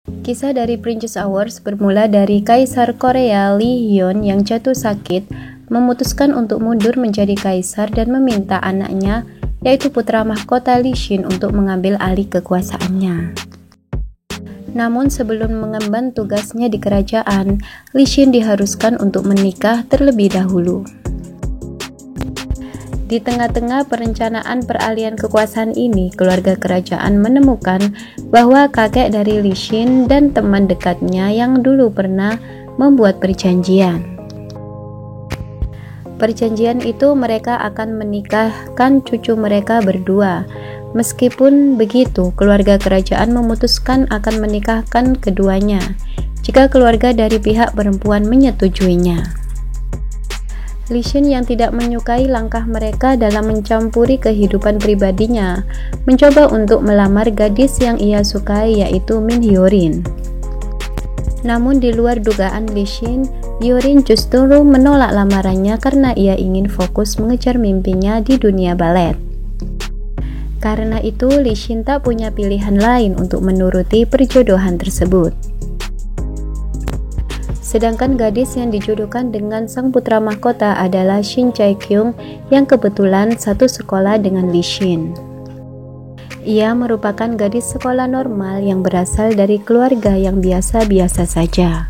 Kisah dari Princess Hours bermula dari Kaisar Korea Lee Hyun yang jatuh sakit, memutuskan untuk mundur menjadi kaisar dan meminta anaknya, yaitu putra mahkota Lee Shin, untuk mengambil alih kekuasaannya. Namun sebelum mengemban tugasnya di kerajaan, Lee Shin diharuskan untuk menikah terlebih dahulu. Di tengah-tengah perencanaan peralihan kekuasaan ini, keluarga kerajaan menemukan bahwa kakek dari Lee Shin dan teman dekatnya yang dulu pernah membuat perjanjian. Perjanjian itu mereka akan menikahkan cucu mereka berdua. Meskipun begitu, keluarga kerajaan memutuskan akan menikahkan keduanya jika keluarga dari pihak perempuan menyetujuinya. Lee Shin yang tidak menyukai langkah mereka dalam mencampuri kehidupan pribadinya, mencoba untuk melamar gadis yang ia sukai, yaitu Min Hyo-rin. Namun di luar dugaan Lee Shin, Hyo-rin justru menolak lamarannya karena ia ingin fokus mengejar mimpinya di dunia balet. Karena itu, Lee Shin tak punya pilihan lain untuk menuruti perjodohan tersebut. Sedangkan gadis yang dijodohkan dengan sang putra mahkota adalah Shin Chae-kyung yang kebetulan satu sekolah dengan Lee Shin. Ia merupakan gadis sekolah normal yang berasal dari keluarga yang biasa-biasa saja.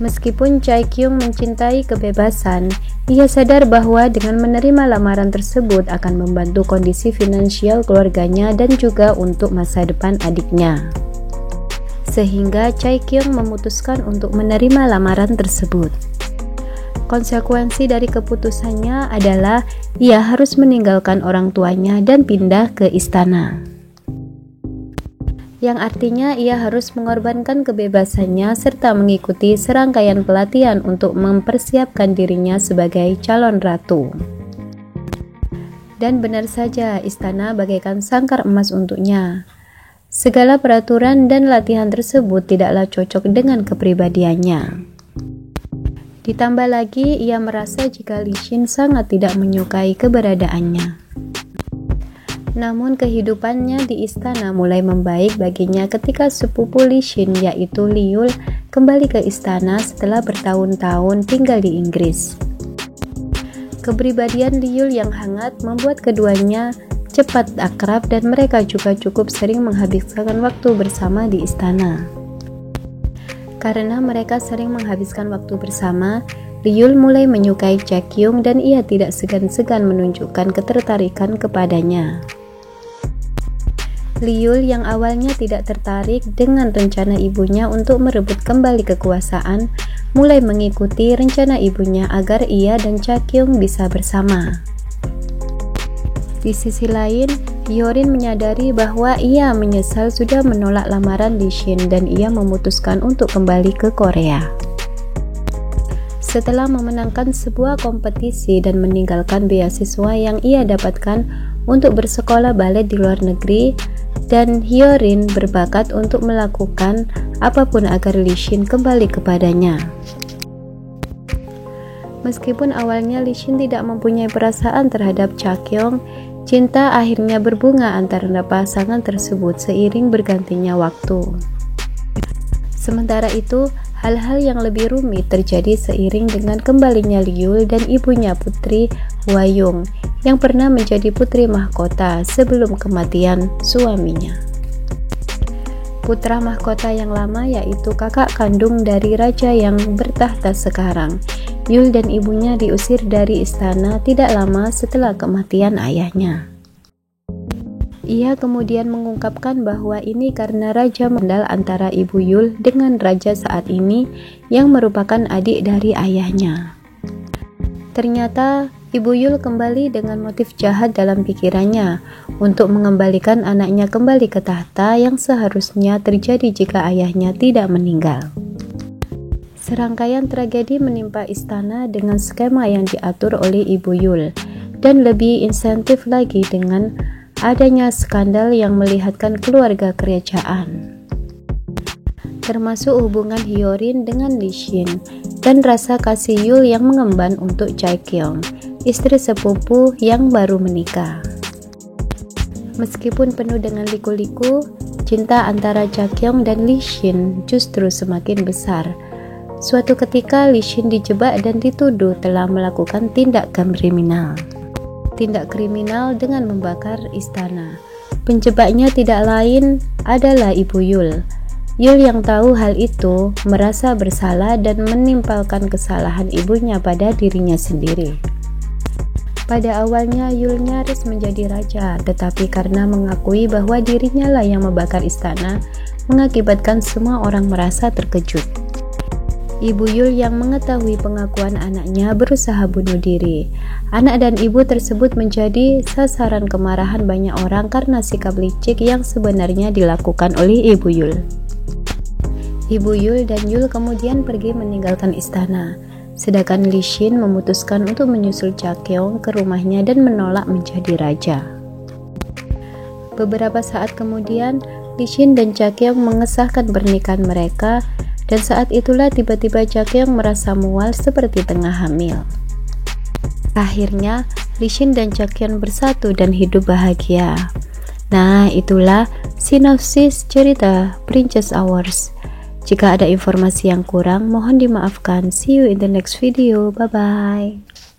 Meskipun Chae-kyung mencintai kebebasan, ia sadar bahwa dengan menerima lamaran tersebut akan membantu kondisi finansial keluarganya dan juga untuk masa depan adiknya. Sehingga Chae-kyung memutuskan untuk menerima lamaran tersebut. Konsekuensi dari keputusannya adalah ia harus meninggalkan orang tuanya dan pindah ke istana. Yang artinya ia harus mengorbankan kebebasannya serta mengikuti serangkaian pelatihan untuk mempersiapkan dirinya sebagai calon ratu. Dan benar saja, istana bagaikan sangkar emas untuknya. Segala peraturan dan latihan tersebut tidaklah cocok dengan kepribadiannya. Ditambah lagi, ia merasa jika Lee Shin sangat tidak menyukai keberadaannya. Namun kehidupannya di istana mulai membaik baginya ketika sepupu Lee Shin, yaitu Lee Yul, kembali ke istana setelah bertahun-tahun tinggal di Inggris. Kepribadian Lee Yul yang hangat membuat keduanya cepat akrab dan mereka juga cukup sering menghabiskan waktu bersama di istana. Karena mereka sering menghabiskan waktu bersama, Lee Yul mulai menyukai Chae-kyung dan ia tidak segan-segan menunjukkan ketertarikan kepadanya. Lee Yul yang awalnya tidak tertarik dengan rencana ibunya untuk merebut kembali kekuasaan, mulai mengikuti rencana ibunya agar ia dan Chae-kyung bisa bersama. Di sisi lain, Hyo-rin menyadari bahwa ia menyesal sudah menolak lamaran Lee Shin dan ia memutuskan untuk kembali ke Korea. Setelah memenangkan sebuah kompetisi dan meninggalkan beasiswa yang ia dapatkan untuk bersekolah balet di luar negeri, dan Hyo-rin berbakat untuk melakukan apapun agar Lee Shin kembali kepadanya. Meskipun awalnya Lee Shin tidak mempunyai perasaan terhadap Chae-kyung, cinta akhirnya berbunga antara pasangan tersebut seiring bergantinya waktu. Sementara itu, hal-hal yang lebih rumit terjadi seiring dengan kembalinya Lee Yul dan ibunya Putri Hwa-yung yang pernah menjadi putri mahkota sebelum kematian suaminya. Putra mahkota yang lama yaitu kakak kandung dari raja yang bertahta sekarang, Yul, dan ibunya diusir dari istana tidak lama setelah kematian ayahnya. Ia kemudian mengungkapkan bahwa ini karena raja mendal antara ibu Yul dengan raja saat ini yang merupakan adik dari ayahnya. Ternyata ibu Yul kembali dengan motif jahat dalam pikirannya untuk mengembalikan anaknya kembali ke tahta yang seharusnya terjadi jika ayahnya tidak meninggal. Serangkaian tragedi menimpa istana dengan skema yang diatur oleh Ibu Yul, dan lebih insentif lagi dengan adanya skandal yang melihatkan keluarga kerajaan, termasuk hubungan Hyo-rin dengan Lee Shin, dan rasa kasih Yul yang mengemban untuk Chae-kyung, istri sepupu yang baru menikah. Meskipun penuh dengan liku-liku, cinta antara Chakyong dan Lee Shin justru semakin besar. Suatu ketika Lee Shin dijebak dan dituduh telah melakukan tindak kriminal. Tindak kriminal dengan membakar istana. Penjebaknya tidak lain adalah Ibu Yul. Yul yang tahu hal itu merasa bersalah dan menimpalkan kesalahan ibunya pada dirinya sendiri. Pada awalnya Yul nyaris menjadi raja, tetapi karena mengakui bahwa dirinya lah yang membakar istana, mengakibatkan semua orang merasa terkejut. Ibu Yul yang mengetahui pengakuan anaknya berusaha bunuh diri. Anak dan ibu tersebut menjadi sasaran kemarahan banyak orang karena sikap licik yang sebenarnya dilakukan oleh Ibu Yul. Ibu Yul dan Yul kemudian pergi meninggalkan istana. Sedangkan Lee Shin memutuskan untuk menyusul Chakyong ke rumahnya dan menolak menjadi raja. Beberapa saat kemudian, Lee Shin dan Chakyong mengesahkan pernikahan mereka, dan saat itulah tiba-tiba Chakyong merasa mual seperti tengah hamil. Akhirnya, Lee Shin dan Chakyong bersatu dan hidup bahagia. Nah, itulah sinopsis cerita Princess Hours. Jika ada informasi yang kurang, mohon dimaafkan. See you in the next video. Bye-bye.